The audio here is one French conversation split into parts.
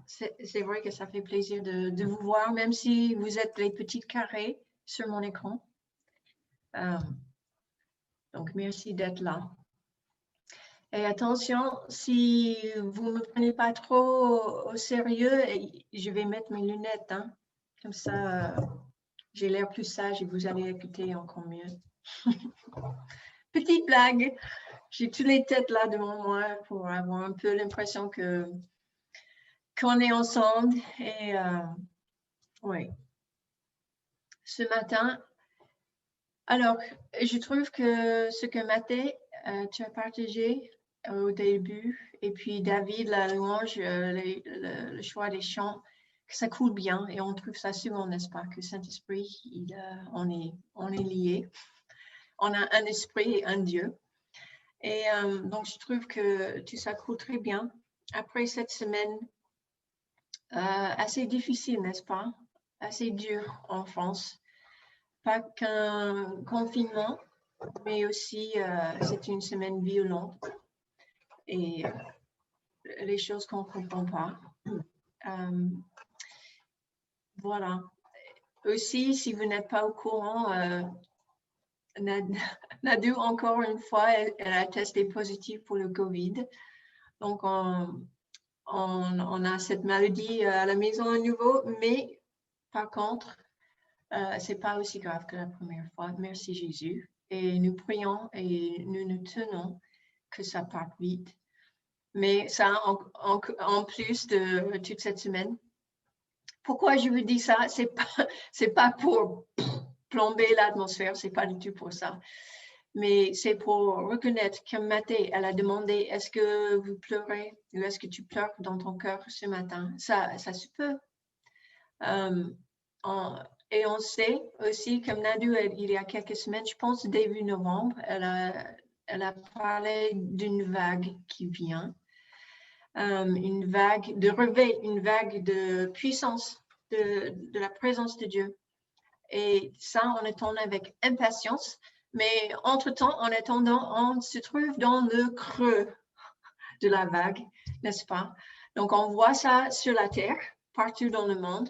C'est vrai que ça fait plaisir de vous voir, même si vous êtes les petits carrés sur mon écran. Donc, merci d'être là. Et attention, si vous ne me prenez pas trop au sérieux, je vais mettre mes lunettes. Hein. Comme ça, j'ai l'air plus sage et vous allez écouter encore mieux. Petite blague. J'ai toutes les têtes là devant moi pour avoir un peu l'impression qu'on est ensemble. Et oui. Ce matin, alors, je trouve que ce que Mathé, tu as partagé au début, et puis David, la louange, le choix des chants, que ça coule bien, et on trouve ça souvent, n'est-ce pas, que Saint-Esprit, on est liés. On a un esprit et un Dieu. Et donc, je trouve que tout ça coule très bien. Après cette semaine assez difficile, n'est-ce pas? Assez dure en France. Pas qu'un confinement, mais aussi c'est une semaine violente et les choses qu'on ne comprend pas. Voilà. Aussi, si vous n'êtes pas au courant, Nadu, encore une fois, elle a testé positif pour le Covid. Donc, on a cette maladie à la maison à nouveau, mais par contre, ce n'est pas aussi grave que la première fois. Merci Jésus. Et nous prions et nous nous tenons que ça parte vite. Mais ça, en plus de toute cette semaine. Pourquoi je vous dis ça? C'est pas pour plomber l'atmosphère, c'est pas du tout pour ça. Mais c'est pour reconnaître que Mathé, elle a demandé, est-ce que vous pleurez ou est-ce que tu pleures dans ton cœur ce matin? Ça se peut. Et on sait aussi, comme Nadu, il y a quelques semaines, je pense début novembre, elle a parlé d'une vague qui vient, une vague de réveil, une vague de puissance, de la présence de Dieu. Et ça, on attend avec impatience, mais entre-temps, en attendant, on se trouve dans le creux de la vague, n'est-ce pas? Donc, on voit ça sur la Terre, partout dans le monde.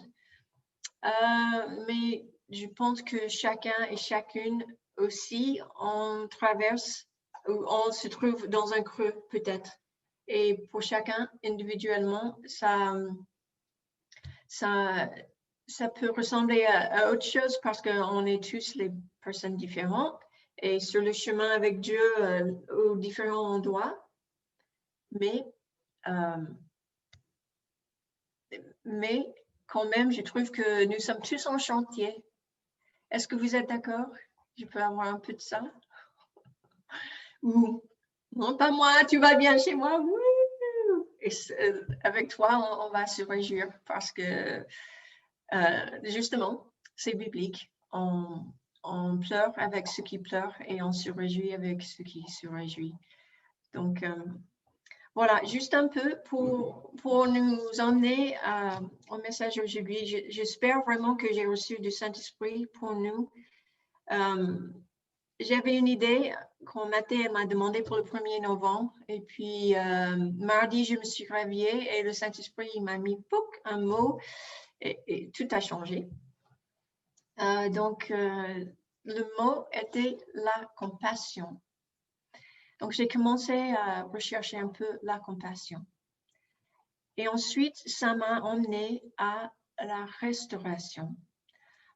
Mais je pense que chacun et chacune aussi, on traverse, ou on se trouve dans un creux peut-être. Et pour chacun individuellement, ça peut ressembler à autre chose parce qu'on est tous les personnes différentes et sur le chemin avec Dieu aux différents endroits. Mais quand même, je trouve que nous sommes tous en chantier. Est-ce que vous êtes d'accord? Je peux avoir un peu de ça? Ou non, pas moi, tu vas bien chez moi? Et avec toi, on va se réjouir parce que justement, c'est biblique. On pleure avec ceux qui pleurent et on se réjouit avec ceux qui se réjouissent. Donc, voilà, juste un peu pour nous emmener au message aujourd'hui. J'espère vraiment que j'ai reçu du Saint-Esprit pour nous. J'avais une idée quand Mathé m'a demandé pour le 1er novembre. Et puis, mardi, je me suis réveillée et le Saint-Esprit m'a mis un mot et tout a changé. Donc, le mot était la compassion. Donc, j'ai commencé à rechercher un peu la compassion. Et ensuite, ça m'a emmené à la restauration.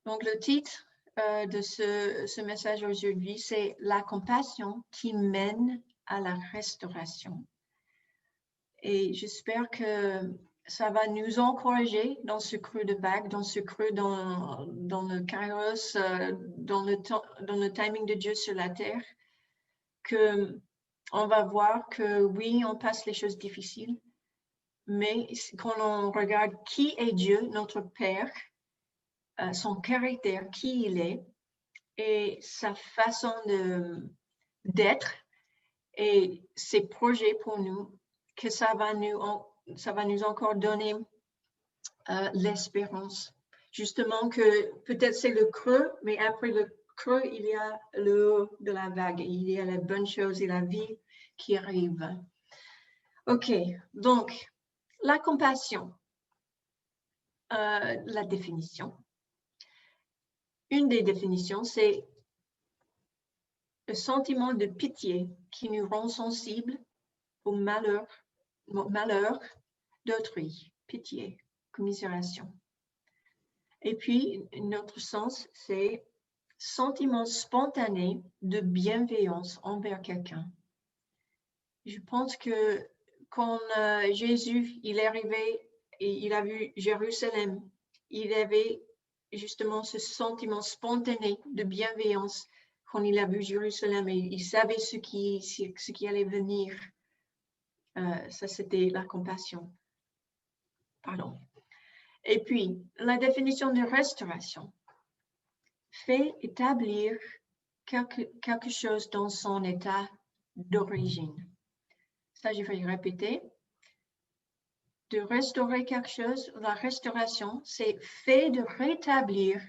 Donc, le titre de ce message aujourd'hui, c'est la compassion qui mène à la restauration. Et j'espère que ça va nous encourager dans ce creux de vague, dans ce creux dans le kairos, dans le timing de Dieu sur la terre, qu'on va voir que oui, on passe les choses difficiles, mais quand on regarde qui est Dieu, notre Père, son caractère, qui il est, et sa façon d'être, et ses projets pour nous, que ça va nous encore donner l'espérance. Justement que peut-être c'est le creux, mais après le creux, il y a le haut de la vague. Il y a les bonnes choses et la vie qui arrive. OK, donc La compassion, la définition. Une des définitions, c'est le sentiment de pitié qui nous rend sensibles au malheur d'autrui. Pitié, commisération. Et puis, notre sens, c'est sentiment spontané de bienveillance envers quelqu'un. Je pense que quand Jésus, il est arrivé et il a vu Jérusalem, il avait justement ce sentiment spontané de bienveillance quand il a vu Jérusalem et il savait ce qui allait venir. Ça, c'était la compassion. Pardon. Et puis, la définition de restauration fait établir quelque chose dans son état d'origine. Ça, je vais répéter. De restaurer quelque chose, la restauration, c'est fait de rétablir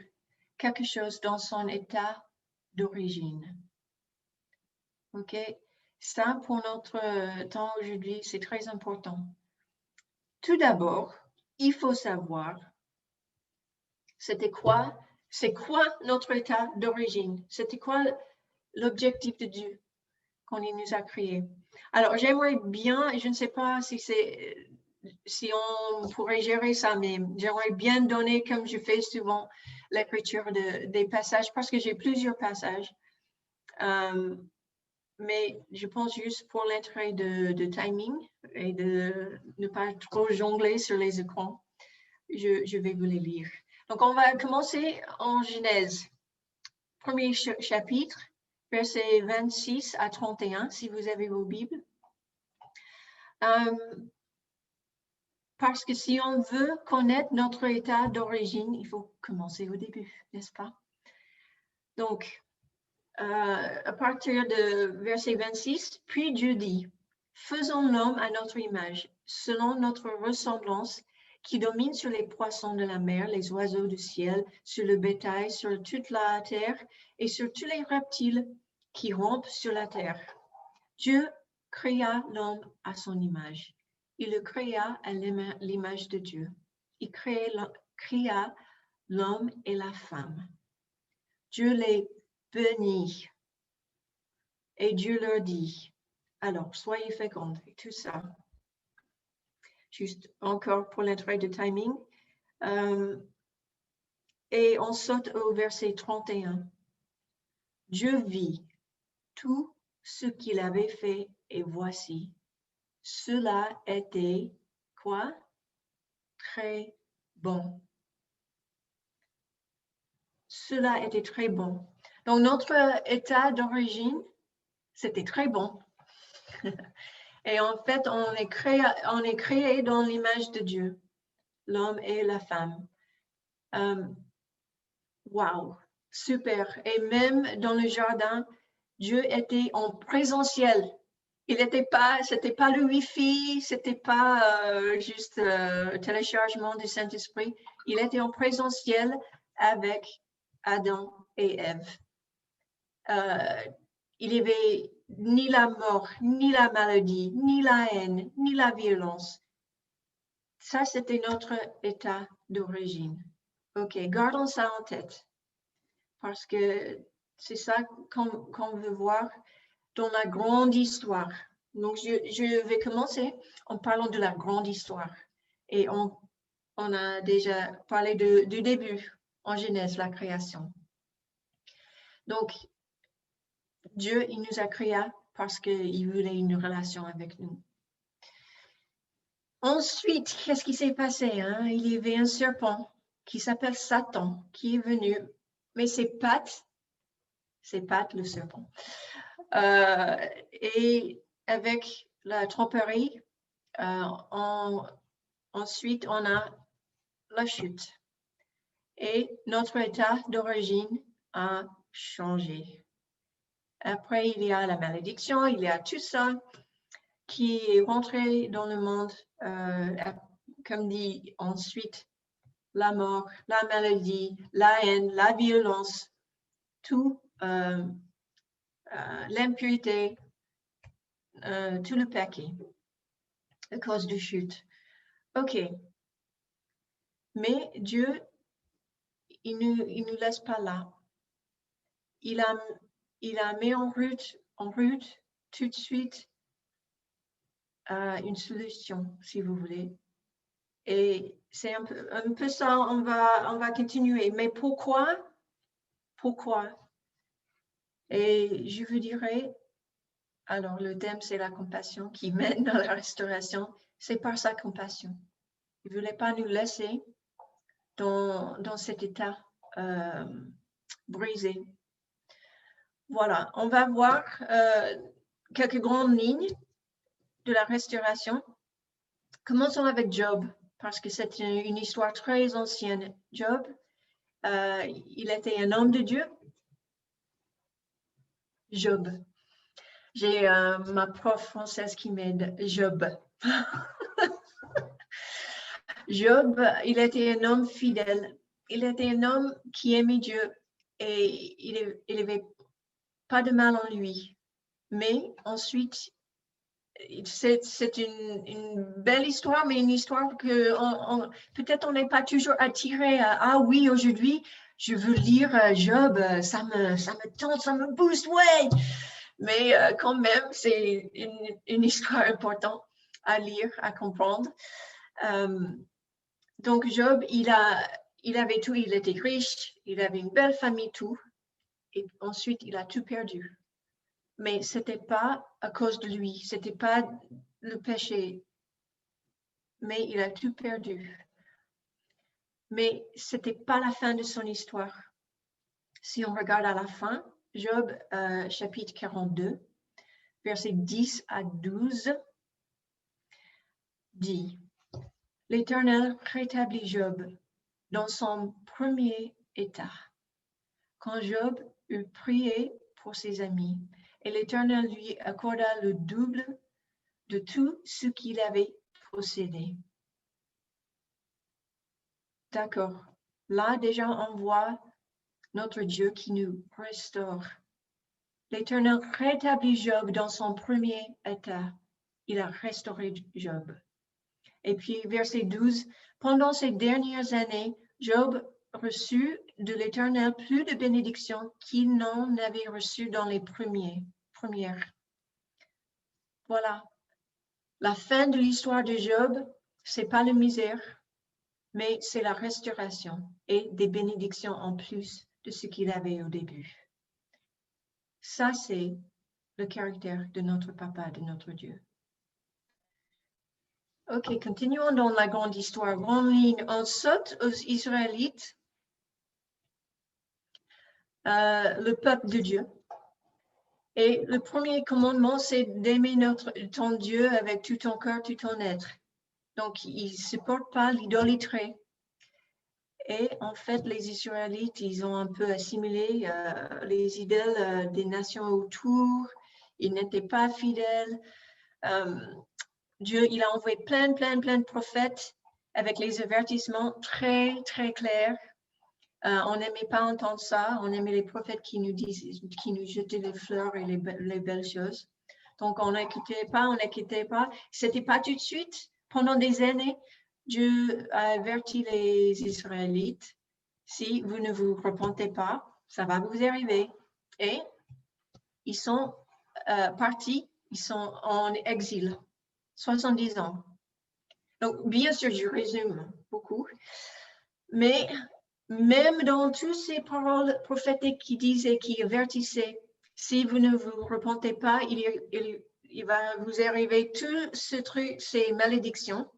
quelque chose dans son état d'origine. OK? Ça, pour notre temps aujourd'hui, c'est très important. Tout d'abord, il faut savoir c'est quoi notre état d'origine? C'était quoi l'objectif de Dieu quand il nous a créés? Alors, j'aimerais bien, je ne sais pas si on pourrait gérer ça, mais j'aimerais bien donner, comme je fais souvent, l'écriture des passages, parce que j'ai plusieurs passages. Mais je pense juste pour l'entrée de timing et de ne pas trop jongler sur les écrans, je vais vous les lire. Donc, on va commencer en Genèse. Premier chapitre, versets 26 à 31, si vous avez vos Bibles. Parce que si on veut connaître notre état d'origine, il faut commencer au début, n'est-ce pas? Donc, à partir de verset 26, puis Dieu dit, faisons l'homme à notre image, selon notre ressemblance, qui domine sur les poissons de la mer, les oiseaux du ciel, sur le bétail, sur toute la terre et sur tous les reptiles qui rampent sur la terre. Dieu créa l'homme à son image. Il le créa à l'image de Dieu. Il créa l'homme et la femme. Dieu les bénit. Et Dieu leur dit, alors, soyez fécondes et tout ça. Juste encore pour l'entrée de timing. Et on saute au verset 31. Dieu vit tout ce qu'il avait fait et voici, cela était quoi? Très bon. Cela était très bon. Donc, notre état d'origine, c'était très bon. Et en fait, on est créé dans l'image de Dieu, l'homme et la femme. Wow, super. Et même dans le jardin, Dieu était en présentiel. C'était pas le Wi-Fi, c'était pas juste téléchargement du Saint-Esprit. Il était en présentiel avec Adam et Ève. Il n'y avait ni la mort, ni la maladie, ni la haine, ni la violence. Ça, c'était notre état d'origine. OK, gardons ça en tête. Parce que c'est ça qu'on veut voir dans la grande histoire. Donc, je vais commencer en parlant de la grande histoire. Et on a déjà parlé du début, en Genèse, la création. Donc, Dieu, il nous a créés parce qu'il voulait une relation avec nous. Ensuite, qu'est-ce qui s'est passé? Il y avait un serpent qui s'appelle Satan, qui est venu, mais ses pattes le serpent. Et avec la tromperie, ensuite, on a la chute. Et notre état d'origine a changé. Après, il y a la malédiction, il y a tout ça qui est rentré dans le monde, comme dit ensuite, la mort, la maladie, la haine, la violence, tout, l'impureté, tout le paquet à cause de chute. OK. Mais Dieu, il nous laisse pas là. Il a mis en route tout de suite une solution, si vous voulez. Et c'est un peu ça, on va continuer. Mais pourquoi? Pourquoi? Et je vous dirais, alors le thème, c'est la compassion qui mène à la restauration. C'est par sa compassion. Il ne voulait pas nous laisser dans cet état brisé. Voilà, on va voir quelques grandes lignes de la restauration. Commençons avec Job, parce que c'est une histoire très ancienne. Job, il était un homme de Dieu. Job. J'ai ma prof française qui m'aide, Job. Job, il était un homme fidèle. Il était un homme qui aimait Dieu et il n'avait pas de mal en lui. Mais ensuite, c'est une belle histoire, mais une histoire que peut-être on n'est pas toujours attiré à, ah oui, aujourd'hui, je veux lire Job, ça me tente, ça me booste, ouais. Mais quand même, c'est une histoire importante à lire, à comprendre. Donc Job, il avait tout, il était riche, il avait une belle famille, tout. Et ensuite, il a tout perdu. Mais ce n'était pas à cause de lui, ce n'était pas le péché, mais il a tout perdu. Mais ce n'était pas la fin de son histoire. Si on regarde à la fin, Job, chapitre 42, versets 10 à 12, dit « L'Éternel rétablit Job dans son premier état. Quand Job eut prié pour ses amis, et l'Éternel lui accorda le double de tout ce qu'il avait possédé. » D'accord. Là, déjà, on voit notre Dieu qui nous restaure. L'Éternel rétablit Job dans son premier état. Il a restauré Job. Et puis, verset 12, pendant ces dernières années, Job reçut de l'Éternel plus de bénédictions qu'il n'en avait reçu dans les premières. Voilà. La fin de l'histoire de Job, c'est pas la misère, mais c'est la restauration et des bénédictions en plus de ce qu'il avait au début. Ça, c'est le caractère de notre Papa, de notre Dieu. Ok, continuons dans la grande histoire. Grande ligne, on saute aux Israélites, le peuple de Dieu. Et le premier commandement, c'est d'aimer ton Dieu avec tout ton cœur, tout ton être. Donc, il ne supporte pas l'idolâtrie. Et en fait, les Israélites, ils ont un peu assimilé les idoles des nations autour. Ils n'étaient pas fidèles. Dieu, il a envoyé plein de prophètes avec les avertissements très, très clairs. On n'aimait pas entendre ça. On aimait les prophètes qui nous jetaient les fleurs et les belles choses. Donc, on n'inquiétait pas. C'était pas tout de suite. Pendant des années, Dieu a averti les Israélites. Si vous ne vous repentez pas, ça va vous arriver. Et ils sont partis, ils sont en exil. 70 ans. Donc, bien sûr, je résume beaucoup, mais même dans toutes ces paroles prophétiques qui disaient, qui avertissaient, si vous ne vous repentez pas, il va vous arriver tout ce truc, ces malédictions.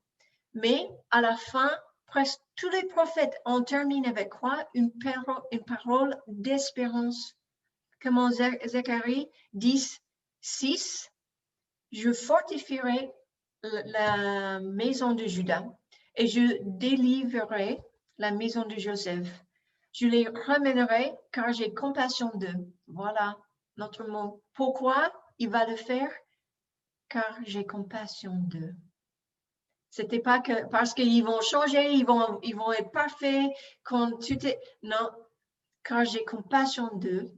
Mais à la fin, presque tous les prophètes en terminent avec quoi? Une parole d'espérance. Comme en Zacharie 10, 6, je fortifierai la maison de Juda et je délivrerai la maison de Joseph. Je les ramènerai car j'ai compassion d'eux. Voilà notre mot. Pourquoi il va le faire? Car j'ai compassion d'eux. C'était pas que parce qu'ils vont changer, ils vont être parfaits quand tout est. Non, car j'ai compassion d'eux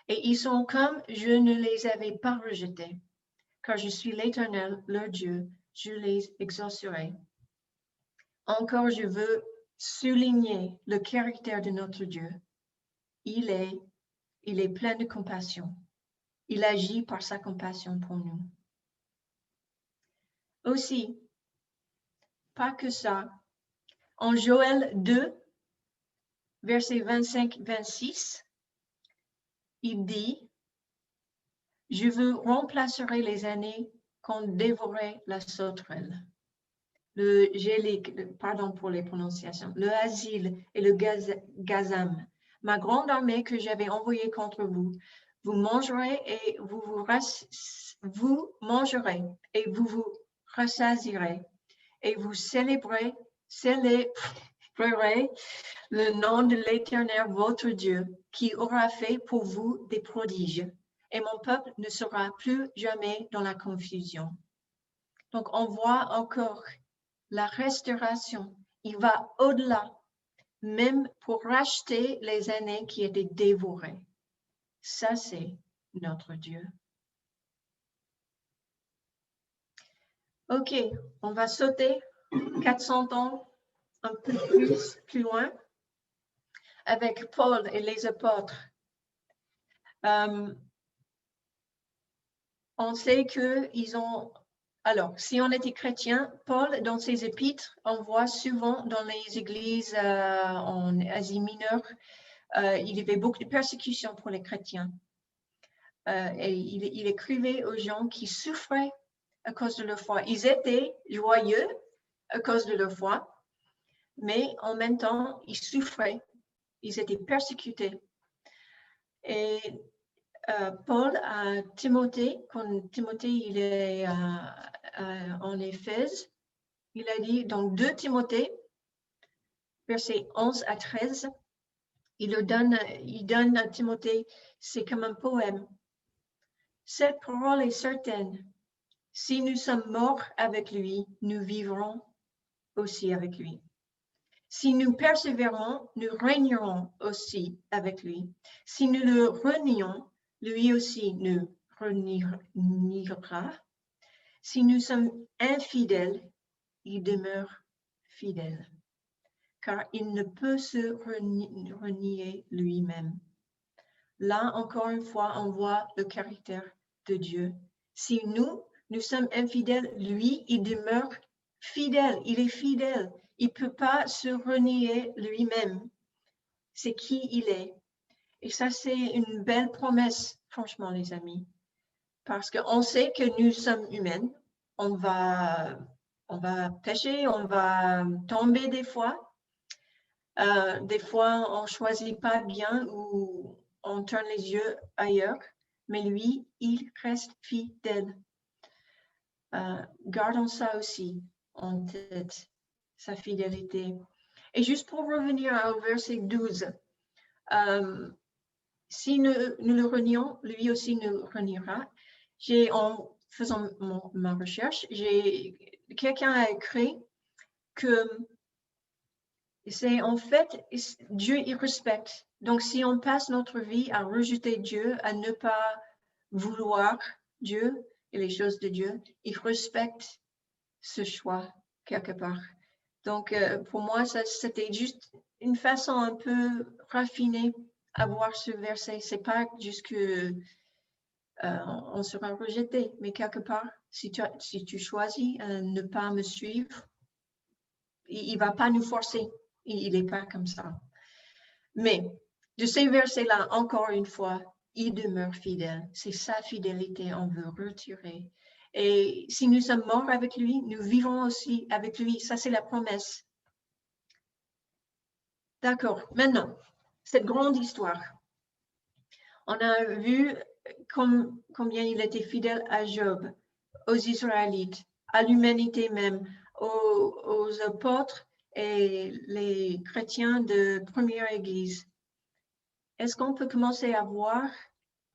et ils sont comme je ne les avais pas rejetés. Car je suis l'Éternel, leur Dieu, je les exaucerai. Encore, je veux souligner le caractère de notre Dieu. Il est plein de compassion. Il agit par sa compassion pour nous. Aussi, pas que ça, en Joël 2, versets 25-26, il dit, « Je vous remplacerai les années qu'on dévorait la sauterelle. » Le gélique, pardon pour les prononciations, le asile et le gazam, ma grande armée que j'avais envoyée contre vous. Vous mangerez et vous mangerez et vous vous rassasierez et vous célébrerez le nom de l'Éternel votre Dieu qui aura fait pour vous des prodiges et mon peuple ne sera plus jamais dans la confusion. Donc on voit encore la restauration, il va au-delà, même pour racheter les années qui étaient dévorées. Ça, c'est notre Dieu. OK, on va sauter 400 ans un peu plus loin avec Paul et les apôtres. On sait qu'ils ont... Alors, si on était chrétien, Paul, dans ses épîtres, on voit souvent dans les églises en Asie mineure, il y avait beaucoup de persécutions pour les chrétiens. Et il écrivait aux gens qui souffraient à cause de leur foi. Ils étaient joyeux à cause de leur foi, mais en même temps, ils souffraient. Ils étaient persécutés. Et Paul à Timothée, quand Timothée il est en Éphèse, il a dit dans 2 Timothée, versets 11 à 13, il donne à Timothée, c'est comme un poème. Cette parole est certaine. Si nous sommes morts avec lui, nous vivrons aussi avec lui. Si nous persévérons, nous régnerons aussi avec lui. Si nous le renions, lui aussi nous reniera. Si nous sommes infidèles, il demeure fidèle, car il ne peut se renier lui-même. Là, encore une fois, on voit le caractère de Dieu. Si nous sommes infidèles, lui, il demeure fidèle, il est fidèle. Il ne peut pas se renier lui-même. C'est qui il est. Et ça, c'est une belle promesse, franchement, les amis. Parce qu'on sait que nous sommes humains. On va pécher, on va tomber des fois. Des fois, on ne choisit pas bien ou on tourne les yeux ailleurs. Mais lui, il reste fidèle. Gardons ça aussi en tête, sa fidélité. Et juste pour revenir au verset 12, si nous le renions, lui aussi nous reniera. En faisant ma recherche, quelqu'un a écrit que c'est en fait, Dieu, il respecte. Donc, si on passe notre vie à rejeter Dieu, à ne pas vouloir Dieu et les choses de Dieu, il respecte ce choix quelque part. Donc, pour moi, c'était juste une façon un peu raffinée à voir ce verset. C'est pas juste que on sera rejeté, mais quelque part, si tu choisis ne pas me suivre, il va pas nous forcer. Il n'est pas comme ça. Mais de ces versets-là, encore une fois, il demeure fidèle. C'est sa fidélité, on veut retirer. Et si nous sommes morts avec lui, nous vivons aussi avec lui. Ça, c'est la promesse. D'accord. Maintenant, cette grande histoire. On a vu combien il était fidèle à Job, aux Israélites, à l'humanité même, aux apôtres et les chrétiens de première église. Est-ce qu'on peut commencer à voir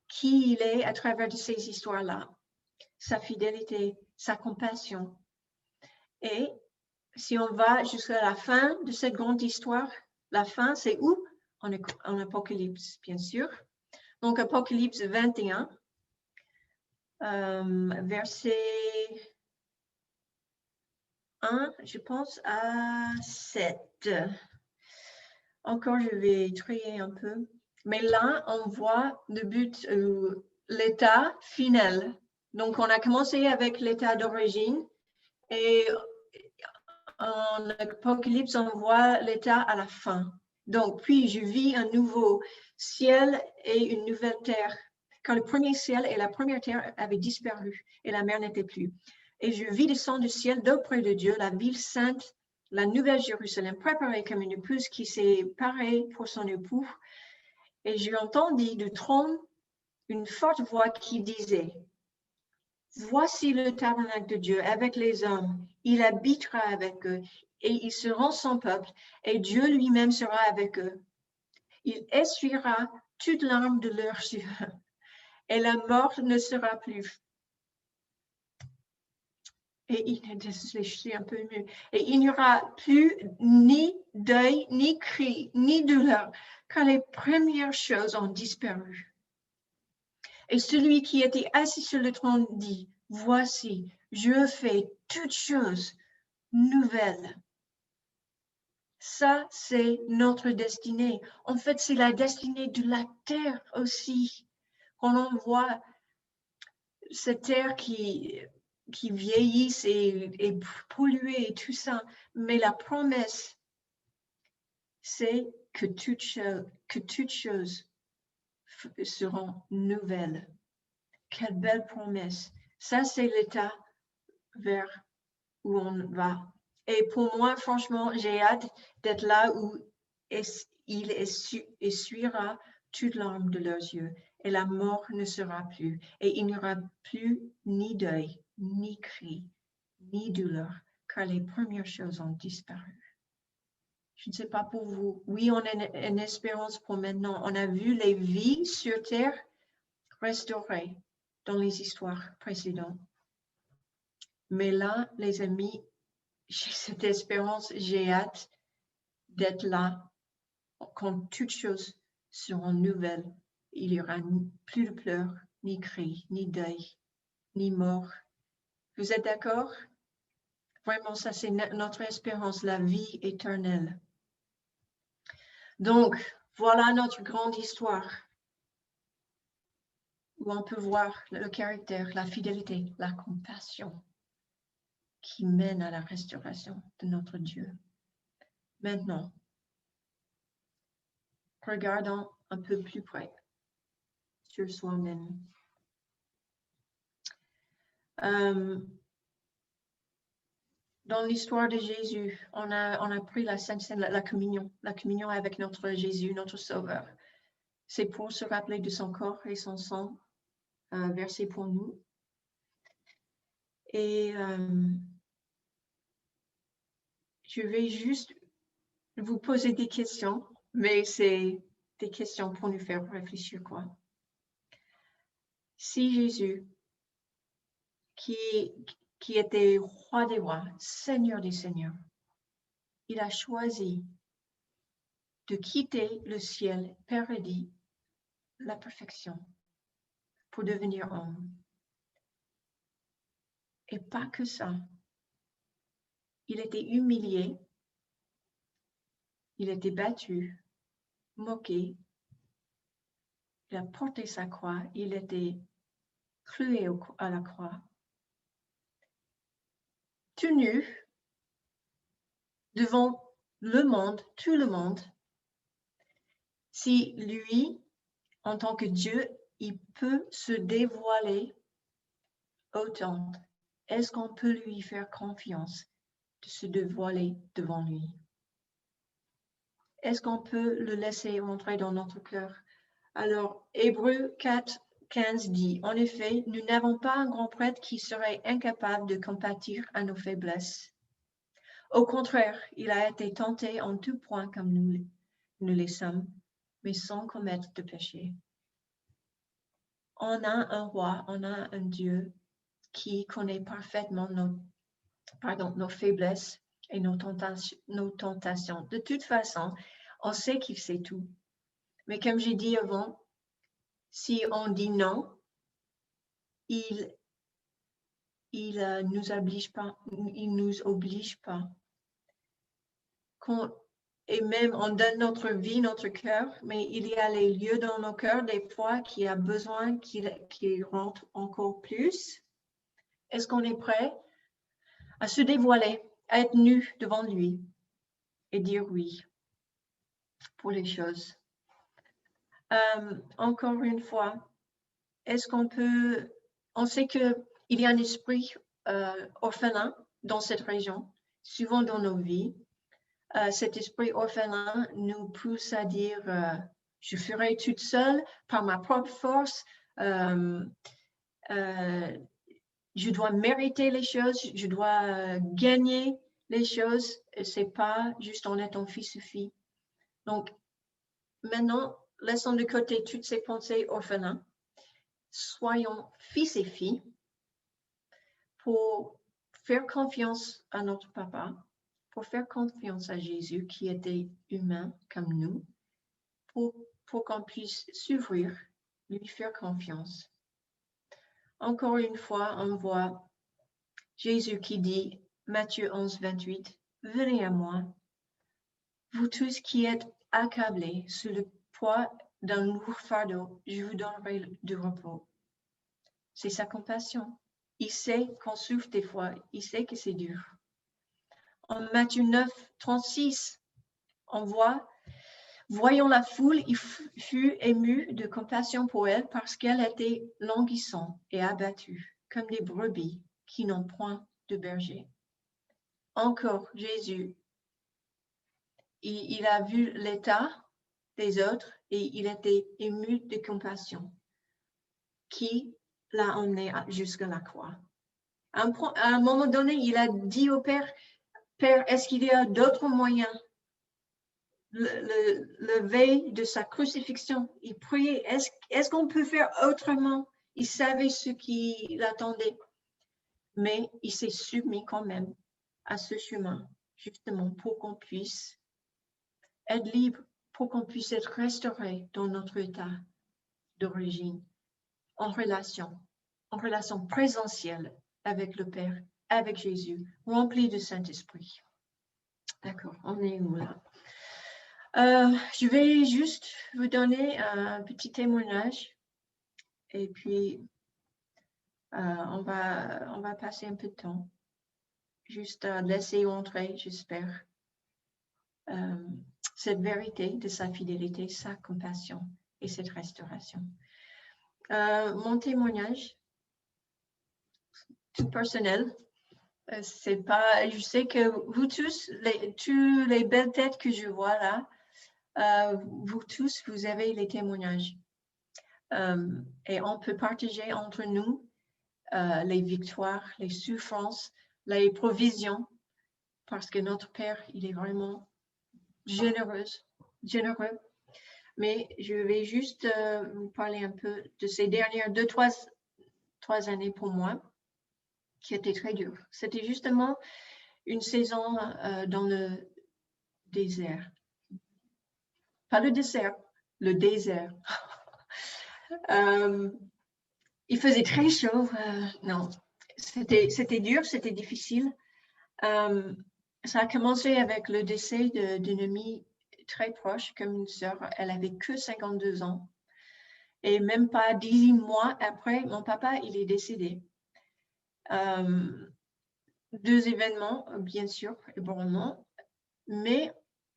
qui il est à travers de ces histoires-là? Sa fidélité, sa compassion. Et si on va jusqu'à la fin de cette grande histoire, la fin, c'est où? En Apocalypse, bien sûr. Donc, Apocalypse 21, verset 1, je pense à 7. Encore, je vais trier un peu. Mais là, on voit le but, l'état final. Donc, on a commencé avec l'état d'origine et en Apocalypse, on voit l'état à la fin. Donc, puis je vis un nouveau ciel et une nouvelle terre. Quand le premier ciel et la première terre avaient disparu et la mer n'était plus. Et je vis descendre du ciel d'auprès de Dieu, la ville sainte, la nouvelle Jérusalem, préparée comme une épouse qui s'est parée pour son époux. Et j'ai entendu du trône une forte voix qui disait, voici le tabernacle de Dieu avec les hommes. Il habitera avec eux et ils seront son peuple et Dieu lui-même sera avec eux. Il essuiera toute larme de leurs yeux et la mort ne sera plus. Et je suis un peu émue. Et il n'y aura plus ni deuil, ni cri, ni douleur, car les premières choses ont disparu. Et celui qui était assis sur le trône dit, voici, je fais toutes choses nouvelles. Ça, c'est notre destinée. En fait, c'est la destinée de la terre aussi. Quand on voit cette terre qui vieillisse et polluée et tout ça, mais la promesse, c'est que toutes choses seront nouvelles. Quelle belle promesse. Ça, c'est l'état vers où on va. Et pour moi, franchement, j'ai hâte d'être là où il essuiera toute larme de leurs yeux et la mort ne sera plus. Et il n'y aura plus ni deuil, ni cri, ni douleur, car les premières choses ont disparu. Je ne sais pas pour vous. Oui, on a une espérance pour maintenant. On a vu les vies sur terre restaurées dans les histoires précédentes. Mais là, les amis, j'ai cette espérance, j'ai hâte d'être là quand toutes choses seront nouvelles. Il n'y aura plus de pleurs, ni cris, ni deuil, ni mort. Vous êtes d'accord? Vraiment, ça c'est notre espérance, la vie éternelle. Donc, voilà notre grande histoire où on peut voir le caractère, la fidélité, la compassion qui mène à la restauration de notre Dieu. Maintenant, regardons un peu plus près sur soi-même. Dans l'histoire de Jésus, on a pris la Sainte Seine, la communion avec notre Jésus, notre Sauveur. C'est pour se rappeler de son corps et son sang versé pour nous. Et je vais juste vous poser des questions, mais c'est des questions pour nous faire réfléchir, quoi. Si Jésus, qui était roi des rois, Seigneur des seigneurs, il a choisi de quitter le ciel, paradis, la perfection, pour devenir homme. Et pas que ça. Il était humilié, il était battu, moqué, il a porté sa croix, il était cloué à la croix, tenu devant le monde, tout le monde. Si lui, en tant que Dieu, il peut se dévoiler autant, est-ce qu'on peut lui faire confiance de se dévoiler devant lui? Est-ce qu'on peut le laisser entrer dans notre cœur? Alors, Hébreux 4, 15 dit, en effet, nous n'avons pas un grand prêtre qui serait incapable de compatir à nos faiblesses. Au contraire, il a été tenté en tout point comme nous les sommes, mais sans commettre de péché. On a un roi, on a un Dieu qui connaît parfaitement nos faiblesses et nos tentations. De toute façon, on sait qu'il sait tout. Mais comme j'ai dit avant, si on dit non, il il nous oblige pas. Il nous oblige pas. Et même on donne notre vie, notre cœur, mais il y a les lieux dans nos cœurs des fois qui a besoin qu'il rentre encore plus. Est-ce qu'on est prêt à se dévoiler, à être nu devant lui et dire oui pour les choses? Encore une fois, est-ce qu'on peut... On sait qu'il y a un esprit orphelin dans cette région, souvent dans nos vies. Cet esprit orphelin nous pousse à dire je ferai toute seule par ma propre force, je dois mériter les choses, je dois gagner les choses, et c'est pas juste en étant fils ou fille. Donc, maintenant, laissons de côté toutes ces pensées orphelins, soyons fils et filles pour faire confiance à notre papa, pour faire confiance à Jésus qui était humain comme nous, pour qu'on puisse s'ouvrir, lui faire confiance. Encore une fois, on voit Jésus qui dit, Matthieu 11, 28, « Venez à moi, vous tous qui êtes accablés sous le poids d'un lourd fardeau, je vous donnerai du repos. » C'est sa compassion. Il sait qu'on souffre des fois, il sait que c'est dur. En Matthieu 9, 36, on voit, voyant la foule, il fut ému de compassion pour elle parce qu'elle était languissante et abattue, comme des brebis qui n'ont point de berger. Encore, Jésus, il a vu l'état des autres et il était ému de compassion qui l'a emmené jusqu'à la croix. À un moment donné, il a dit au Père, Père, est-ce qu'il y a d'autres moyens? Le veille de sa crucifixion, il priait, est-ce qu'on peut faire autrement? Il savait ce qui l'attendait, mais il s'est soumis quand même à ce chemin, justement pour qu'on puisse être libre, pour qu'on puisse être restauré dans notre état d'origine, en relation présentielle avec le Père, avec Jésus, rempli de Saint-Esprit. D'accord, on est où là? Je vais juste vous donner un petit témoignage et puis on va passer un peu de temps, juste à laisser entrer, j'espère, cette vérité de sa fidélité, sa compassion et cette restauration. Mon témoignage, tout personnel, c'est pas, je sais que vous tous, toutes les belles têtes que je vois là, vous tous, vous avez les témoignages. Et on peut partager entre nous les victoires, les souffrances, les provisions, parce que notre Père, il est vraiment généreux. Mais je vais juste vous parler un peu de ces dernières 3 années pour moi, qui étaient très dures. C'était justement une saison dans le désert. Pas le dessert, le désert. Il faisait très chaud. Non, c'était dur, c'était difficile. Ça a commencé avec le décès d'une amie très proche, comme une sœur. Elle avait que 52 ans. Et même pas 18 mois après, mon papa, il est décédé. 2 événements, bien sûr, ébranlants. Mais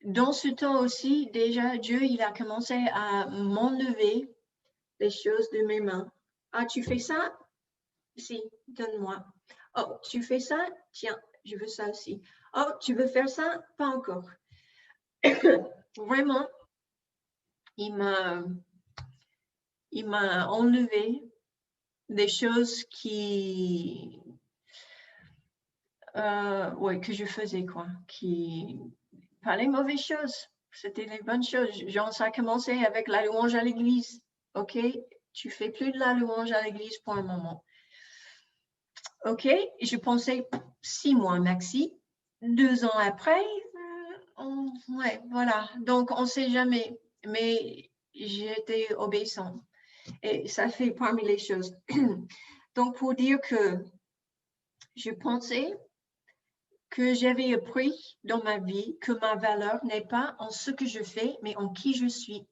dans ce temps aussi, déjà, Dieu, il a commencé à m'enlever les choses de mes mains. Ah, tu fais ça? Si, donne-moi. Oh, tu fais ça? Tiens, je veux ça aussi. Oh, tu veux faire ça? Pas encore. Vraiment, il m'a enlevé des choses que je faisais, quoi, pas les mauvaises choses, c'était les bonnes choses. Genre, ça a commencé avec la louange à l'église. OK, tu fais plus de la louange à l'église pour un moment. OK, je pensais 6 mois maxi. 2 ans après, ouais, voilà. Donc, on ne sait jamais. Mais j'ai été obéissante. Et ça fait parmi les choses. Donc, pour dire que Je pensais que j'avais appris dans ma vie que ma valeur n'est pas en ce que je fais, mais en qui je suis.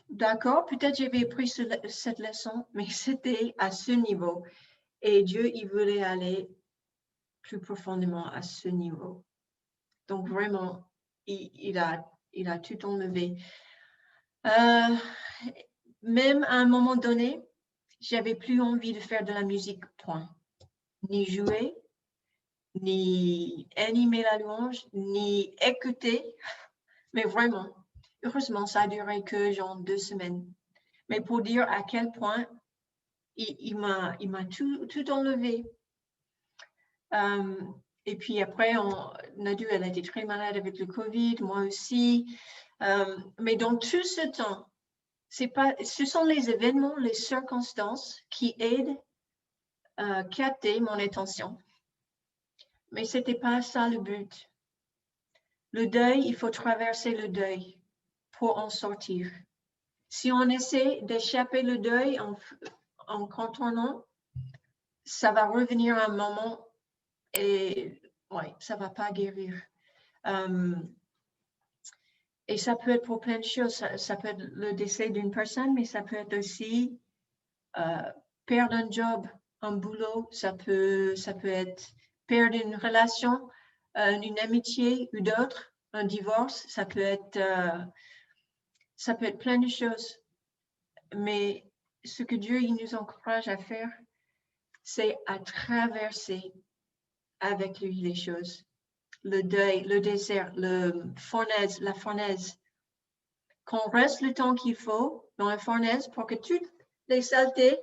D'accord, peut-être j'avais appris cette leçon, mais c'était à ce niveau. Et Dieu, il voulait aller plus profondément à ce niveau. Donc vraiment, il a tout enlevé. Même à un moment donné, j'avais plus envie de faire de la musique, point. Ni jouer, ni animer la louange, ni écouter. Mais vraiment, heureusement, ça a duré que genre 2 semaines. Mais pour dire à quel point il m'a tout enlevé. Et puis après, Nadu, elle a été très malade avec le Covid, moi aussi. Mais dans tout ce temps, ce sont les événements, les circonstances qui aident à capter mon attention. Mais ce n'était pas ça le but. Le deuil, il faut traverser le deuil pour en sortir. Si on essaie d'échapper le deuil en contournant, ça va revenir à un moment et ouais, ça ne va pas guérir. Et ça peut être pour plein de choses. Ça peut être le décès d'une personne, mais ça peut être aussi perdre un job, un boulot. Ça peut être perdre une relation, une amitié ou d'autres, un divorce. Ça peut être plein de choses. Mais ce que Dieu il nous encourage à faire, c'est à traverser avec lui les choses. Le deuil, le désert, la fournaise. Qu'on reste le temps qu'il faut dans la fournaise pour que toutes les saletés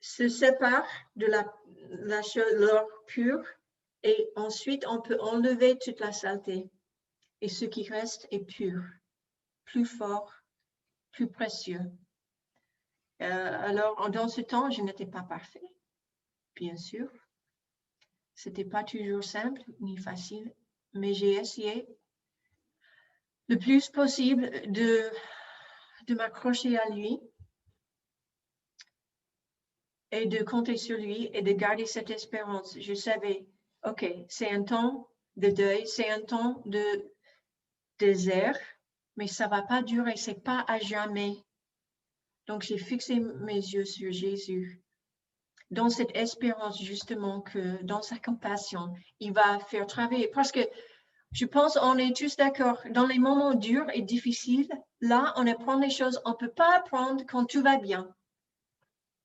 se séparent de la chaleur pure et ensuite on peut enlever toute la saleté. Et ce qui reste est pur, plus fort, plus précieux. Alors, dans ce temps, je n'étais pas parfait, bien sûr. Ce n'était pas toujours simple ni facile, mais j'ai essayé le plus possible de m'accrocher à lui et de compter sur lui et de garder cette espérance. Je savais, OK, c'est un temps de deuil, c'est un temps de désert, mais ça ne va pas durer, ce n'est pas à jamais. Donc, j'ai fixé mes yeux sur Jésus. Dans cette espérance, justement, que dans sa compassion, il va faire travailler. Parce que je pense on est tous d'accord, dans les moments durs et difficiles, là, on apprend les choses. On ne peut pas apprendre quand tout va bien.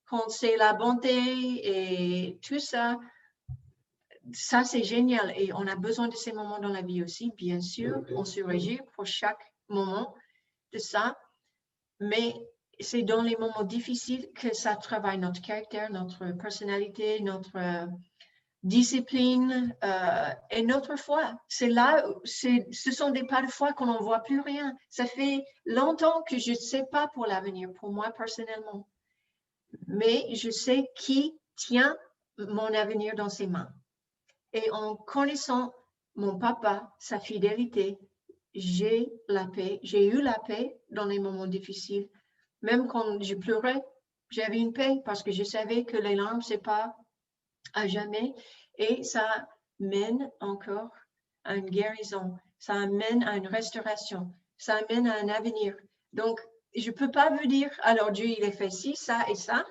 Quand c'est la bonté et tout ça, ça c'est génial. Et on a besoin de ces moments dans la vie aussi, bien sûr. On se réjouit pour chaque moment de ça. Mais c'est dans les moments difficiles que ça travaille notre caractère, notre personnalité, notre discipline et notre foi. C'est là, ce sont des pas de foi qu'on n'en voit plus rien. Ça fait longtemps que je ne sais pas pour l'avenir, pour moi personnellement. Mais je sais qui tient mon avenir dans ses mains. Et en connaissant mon papa, sa fidélité, j'ai la paix, j'ai eu la paix dans les moments difficiles. Même quand je pleurais, j'avais une paix parce que je savais que les larmes, c'est pas à jamais. Et ça mène encore à une guérison, ça amène à une restauration, ça amène à un avenir. Donc, je ne peux pas vous dire, alors Dieu, il a fait ci, ça et ça.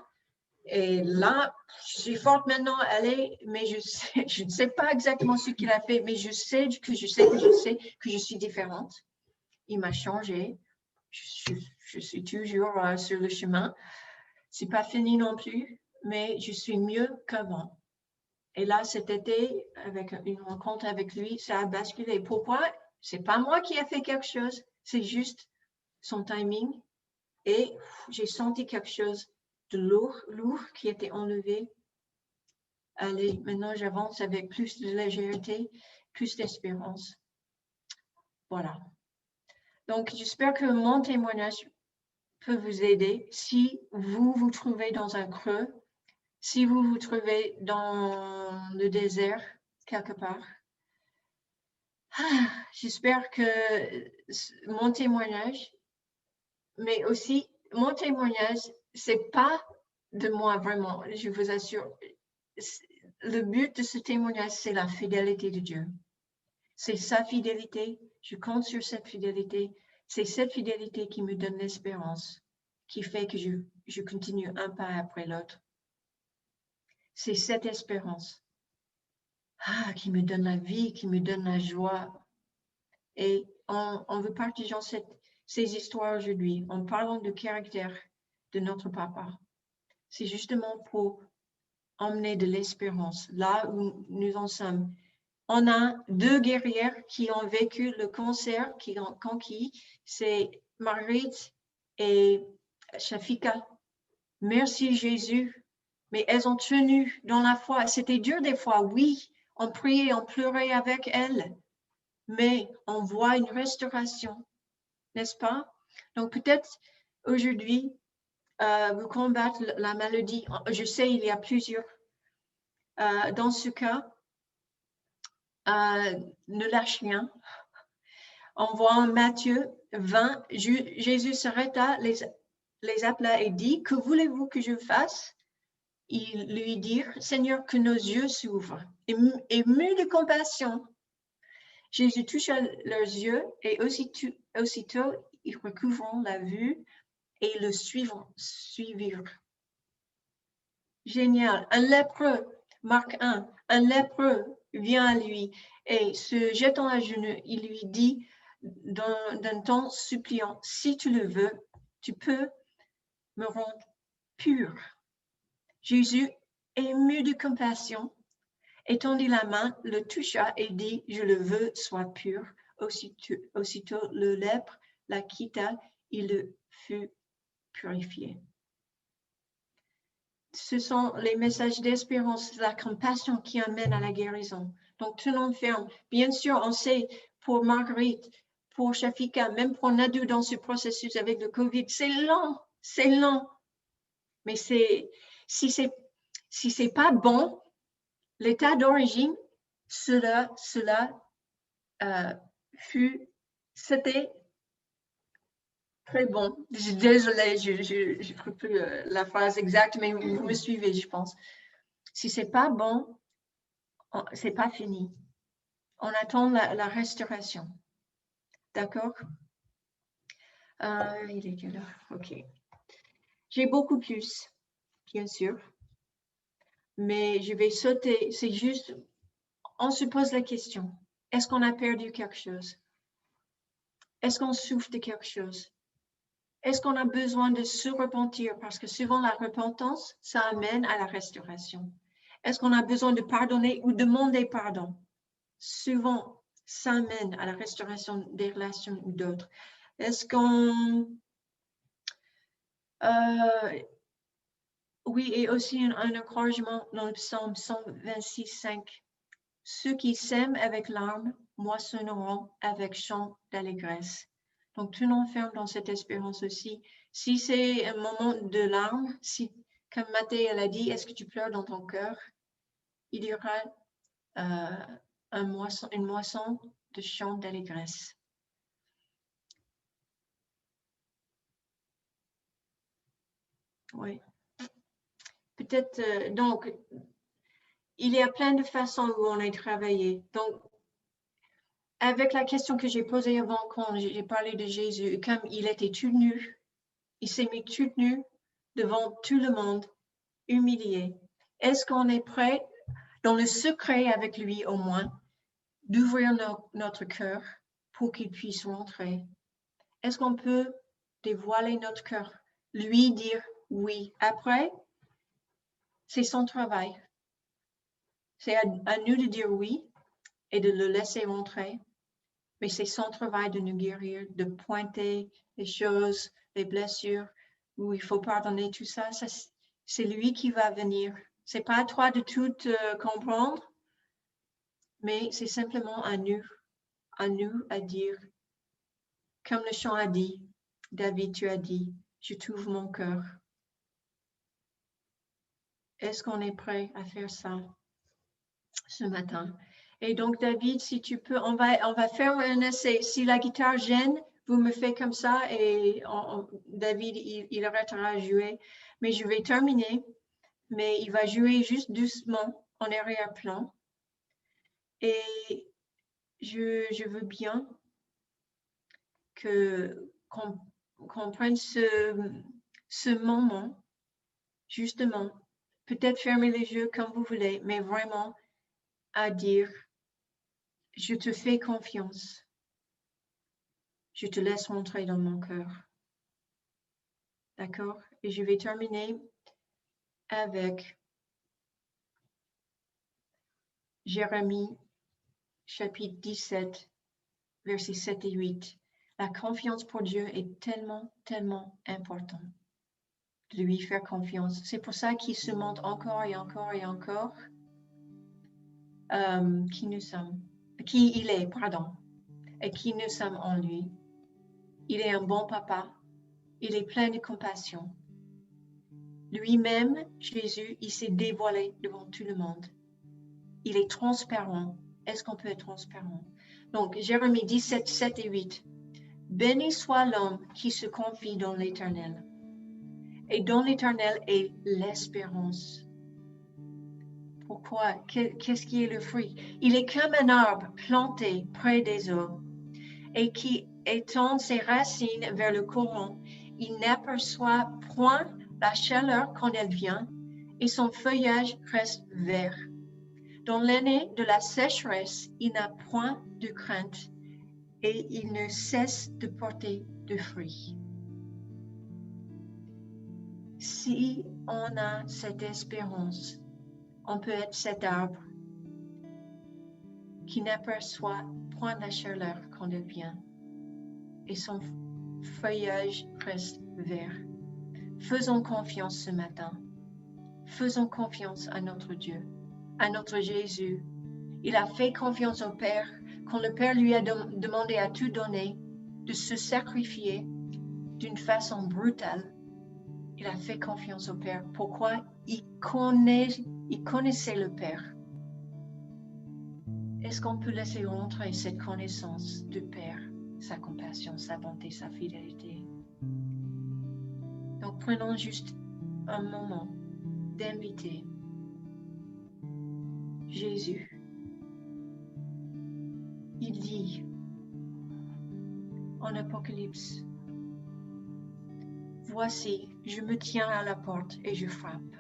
Et là, je suis forte maintenant, allez, mais je ne sais pas exactement ce qu'il a fait, mais je sais que je suis différente. Il m'a changé. Je suis toujours sur le chemin. Ce n'est pas fini non plus, mais je suis mieux qu'avant. Et là, cet été, avec une rencontre avec lui, ça a basculé. Pourquoi? Ce n'est pas moi qui ai fait quelque chose, c'est juste son timing. Et j'ai senti quelque chose de lourd qui était enlevé. Allez, maintenant j'avance avec plus de légèreté, plus d'espérance. Voilà. Donc, j'espère que mon témoignage peut vous aider si vous vous trouvez dans un creux, si vous vous trouvez dans le désert quelque part. J'espère que mon témoignage, mais aussi mon témoignage, c'est pas de moi vraiment, je vous assure. le but de ce témoignage, c'est la fidélité de Dieu. C'est sa fidélité. Je compte sur cette fidélité. C'est cette fidélité qui me donne l'espérance, qui fait que je continue un pas après l'autre. C'est cette espérance qui me donne la vie, qui me donne la joie. Et en vous partageant ces histoires aujourd'hui, en parlant du caractère de notre papa, c'est justement pour emmener de l'espérance là où nous en sommes. On a deux guerrières qui ont vécu le cancer, qui ont conquis, c'est Marguerite et Shafika. Merci Jésus. Mais elles ont tenu dans la foi. C'était dur des fois, oui. On priait, on pleurait avec elles. Mais on voit une restauration, n'est-ce pas? Donc peut-être aujourd'hui, vous combattre la maladie. Je sais, il y a plusieurs. Dans ce cas, ne lâche rien. On voit en Matthieu 20, Jésus s'arrêta, les appela et dit, que voulez-vous que je fasse? Ils lui dirent, Seigneur, que nos yeux s'ouvrent. Ému de compassion, Jésus toucha leurs yeux et aussitôt ils recouvrant la vue et le suivirent. Génial. Un lépreux, Marc 1, un lépreux vient à lui et se jetant à genoux, il lui dit d'un ton suppliant, si tu le veux, tu peux me rendre pur. Jésus, ému de compassion, étendit la main, le toucha et dit, je le veux, sois pur. Aussitôt le lèpre la quitta, il le fut purifié. Ce sont les messages d'espérance, la compassion qui amènent à la guérison. Donc, tenons ferme. Bien sûr, on sait pour Marguerite, pour Shafika, même pour Nadou dans ce processus avec le COVID, c'est lent. Mais si c'est pas bon, l'état d'origine, c'était très bon. Désolée, je ne trouve plus la phrase exacte, mais vous me suivez, je pense. Si c'est pas bon, c'est pas fini. On attend la restauration. D'accord? Il est quelle heure? OK. J'ai beaucoup plus, bien sûr. Mais je vais sauter. C'est juste, on se pose la question. Est-ce qu'on a perdu quelque chose? Est-ce qu'on souffre de quelque chose? Est-ce qu'on a besoin de se repentir? Parce que souvent, la repentance, ça amène à la restauration. Est-ce qu'on a besoin de pardonner ou demander pardon? Souvent, ça amène à la restauration des relations ou d'autres. Est-ce qu'on... oui, et aussi un encouragement dans le psaume 126, 5. Ceux qui sèment avec larmes moissonneront avec chant d'allégresse. Donc, tenons ferme dans cette espérance aussi. Si c'est un moment de larmes, si, comme Mathé elle a dit, est-ce que tu pleures dans ton cœur? Il y aura une moisson de chant d'allégresse. Oui. Peut-être, donc, il y a plein de façons où on est travaillé. Donc, avec la question que j'ai posée avant, quand j'ai parlé de Jésus, comme il était tout nu, il s'est mis tout nu devant tout le monde, humilié. Est-ce qu'on est prêt, dans le secret avec lui au moins, d'ouvrir notre cœur pour qu'il puisse rentrer? Est-ce qu'on peut dévoiler notre cœur, lui dire oui? Après, c'est son travail. C'est à nous de dire oui et de le laisser rentrer. Mais c'est son travail de nous guérir, de pointer les choses, les blessures, où il faut pardonner tout ça. C'est lui qui va venir. C'est pas à toi de tout comprendre, mais c'est simplement à nous à dire, comme le chant a dit, David, tu as dit, je t'ouvre mon cœur. Est-ce qu'on est prêt à faire ça ce matin? Et donc, David, si tu peux, on va faire un essai. Si la guitare gêne, vous me faites comme ça et David, il arrêtera de jouer. Mais je vais terminer mais il va jouer juste doucement en arrière-plan. Et je veux bien qu'on prenne ce moment, justement, peut-être fermer les yeux comme vous voulez, mais vraiment à dire, je te fais confiance. Je te laisse rentrer dans mon cœur. D'accord? Et je vais terminer avec Jérémie, chapitre 17, versets 7 et 8. La confiance pour Dieu est tellement, tellement importante de lui faire confiance. C'est pour ça qu'il se montre encore et encore et encore qui nous sommes, qui il est, pardon, et qui nous sommes en lui. Il est un bon papa. Il est plein de compassion. Lui-même, Jésus, il s'est dévoilé devant tout le monde. Il est transparent. Est-ce qu'on peut être transparent? Donc, Jérémie 17, 7 et 8. Béni soit l'homme qui se confie dans l'Éternel. Et dans l'Éternel est l'espérance. Pourquoi? Qu'est-ce qui est le fruit? Il est comme un arbre planté près des eaux et qui étend ses racines vers le courant. Il n'aperçoit point la chaleur quand elle vient et son feuillage reste vert. Dans l'année de la sécheresse, il n'a point de crainte et il ne cesse de porter de fruits. Si on a cette espérance, on peut être cet arbre qui n'aperçoit point la chaleur quand elle vient et son feuillage reste vert. Faisons confiance ce matin. Faisons confiance à notre Dieu, à notre Jésus. Il a fait confiance au Père quand le Père lui a demandé à tout donner, de se sacrifier d'une façon brutale. Il a fait confiance au Père. Pourquoi? Il connaissait le Père. Est-ce qu'on peut laisser rentrer cette connaissance du Père, sa compassion, sa bonté, sa fidélité? Donc prenons juste un moment d'inviter Jésus. Il dit en Apocalypse, voici, je me tiens à la porte et je frappe.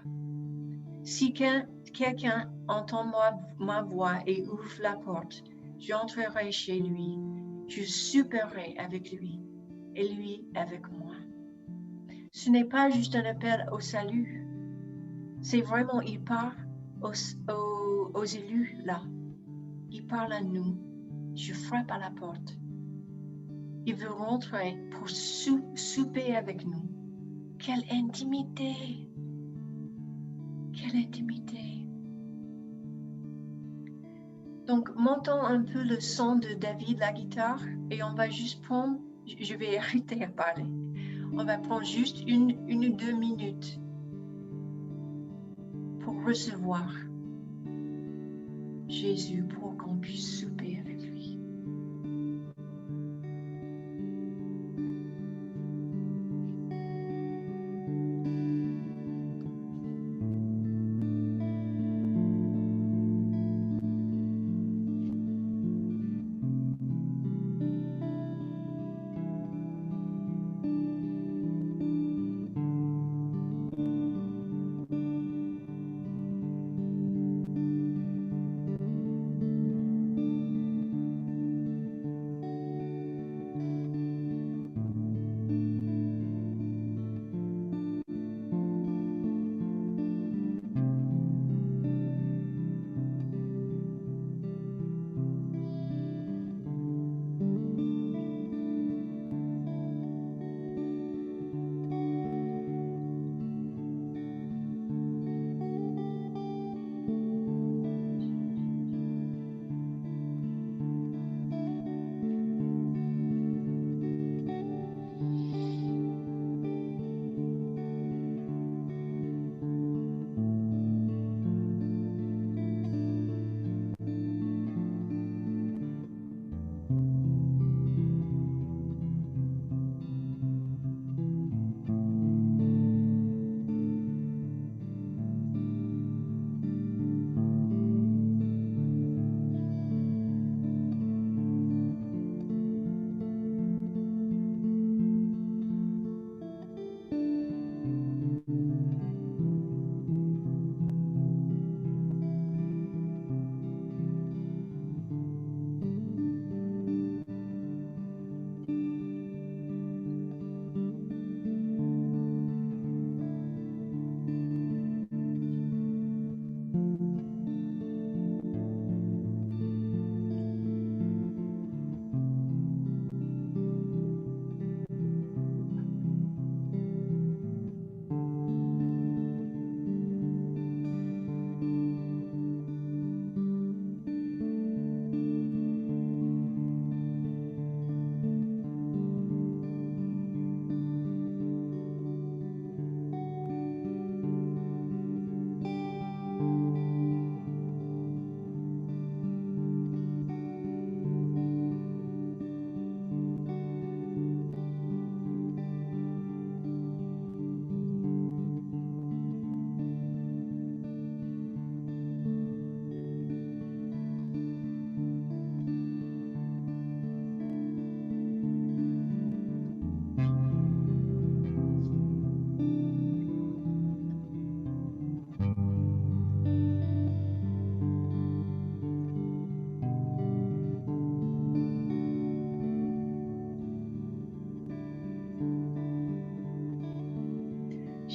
Si quelqu'un entend ma voix et ouvre la porte, j'entrerai chez lui, je souperai avec lui et lui avec moi. Ce n'est pas juste un appel au salut, c'est vraiment, il parle aux élus là, il parle à nous, je frappe à la porte. Il veut rentrer pour souper avec nous. Quelle intimité! Quelle intimité! Donc, montons un peu le son de David, la guitare, et on va juste prendre, je vais arrêter à parler. On va prendre juste une ou 2 minutes pour recevoir Jésus, pour qu'on puisse souper avec lui.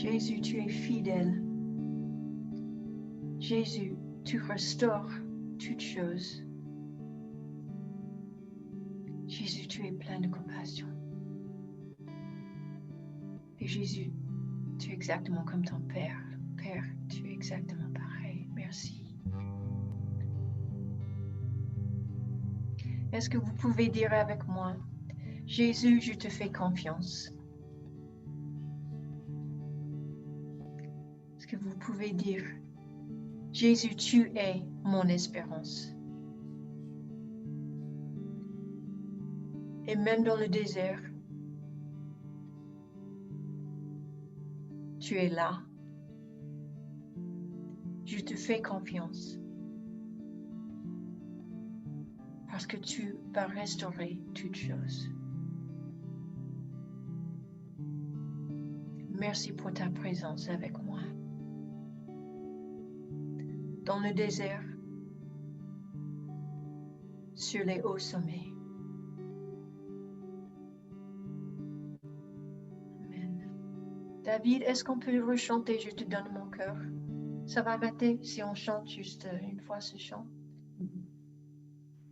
Jésus, tu es fidèle. Jésus, tu restaures toutes choses. Jésus, tu es plein de compassion. Et Jésus, tu es exactement comme ton Père. Père, tu es exactement pareil. Merci. Est-ce que vous pouvez dire avec moi, Jésus, je te fais confiance? Est-ce que vous pouvez dire, Jésus, tu es mon espérance? Et même dans le désert, tu es là. Je te fais confiance. Parce que tu vas restaurer toutes choses. Merci pour ta présence avec moi. Dans le désert, sur les hauts sommets. Amen. David, est-ce qu'on peut rechanter Je te donne mon cœur? Ça va mater si on chante juste une fois ce chant?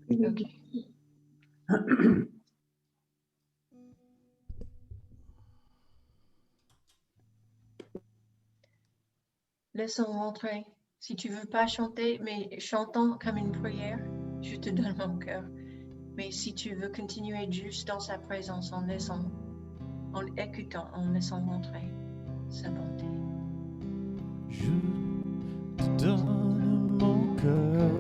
Ok. Laissons rentrer. Si tu veux pas chanter, mais chantons comme une prière, je te donne mon cœur. Mais si tu veux continuer juste dans sa présence en écoutant, en laissant rentrer sa bonté. Je te donne mon cœur,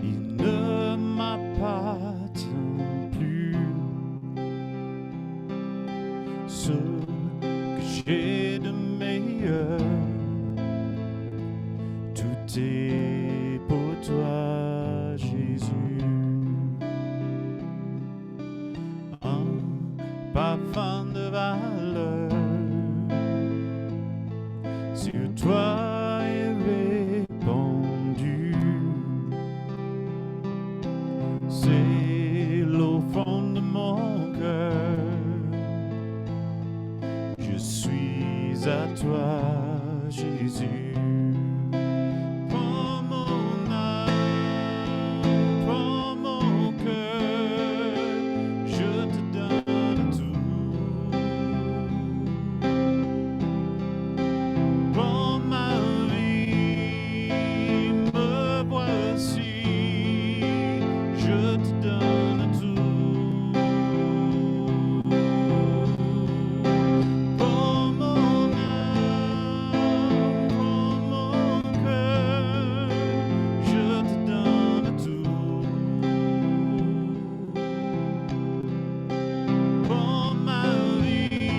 il ne m'appartient plus. Ce que j'ai de meilleur, tout est pour toi, Jésus. Un parfum de valeur sur toi est répandu. C'est l'eau fond de mon cœur. Je suis à toi, Jésus. Prends mon âme, prends mon cœur, je te donne tout. Prends ma vie, me voici, je te donne tout. Prends mon âme, prends mon cœur, je te donne tout. Prends ma vie,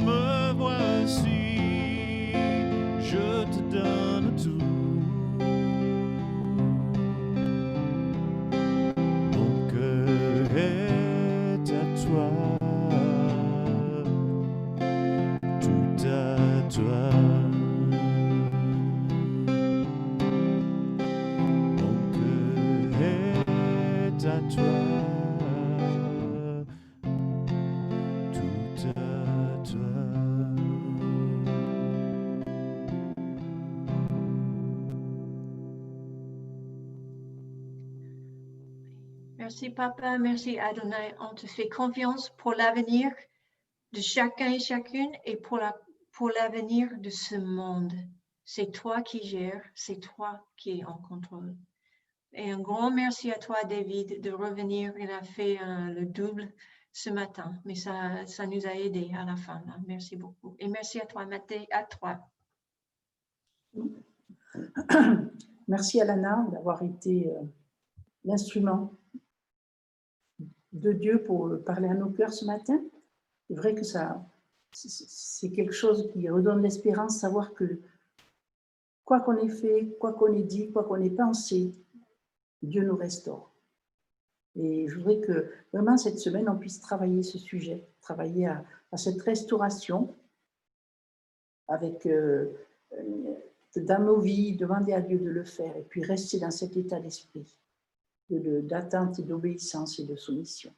me voici, je te donne tout. Mon cœur est à toi, tout à toi. Mon cœur est à toi, tout à toi. Merci Papa, merci Adonai. On te fait confiance pour l'avenir de chacun et chacune et pour l'avenir de ce monde. C'est toi qui gères, c'est toi qui es en contrôle. Et un grand merci à toi, David, de revenir. Il a fait le double ce matin, mais ça nous a aidés à la fin. Là. Merci beaucoup. Et merci à toi, Mathé, à toi. Merci Alana d'avoir été l'instrument de Dieu pour parler à nos cœurs ce matin. C'est vrai que c'est quelque chose qui redonne l'espérance, savoir que quoi qu'on ait fait, quoi qu'on ait dit, quoi qu'on ait pensé, Dieu nous restaure. Et je voudrais que vraiment cette semaine, on puisse travailler ce sujet, travailler à cette restauration avec dans nos vies, demander à Dieu de le faire et puis rester dans cet état d'esprit d'attente et d'obéissance et de soumission.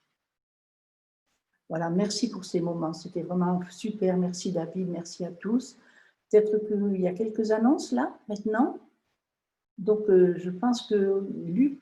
Voilà, merci pour ces moments. C'était vraiment super. Merci David, merci à tous. Peut-être qu'il y a quelques annonces là, maintenant. Donc, je pense que Luc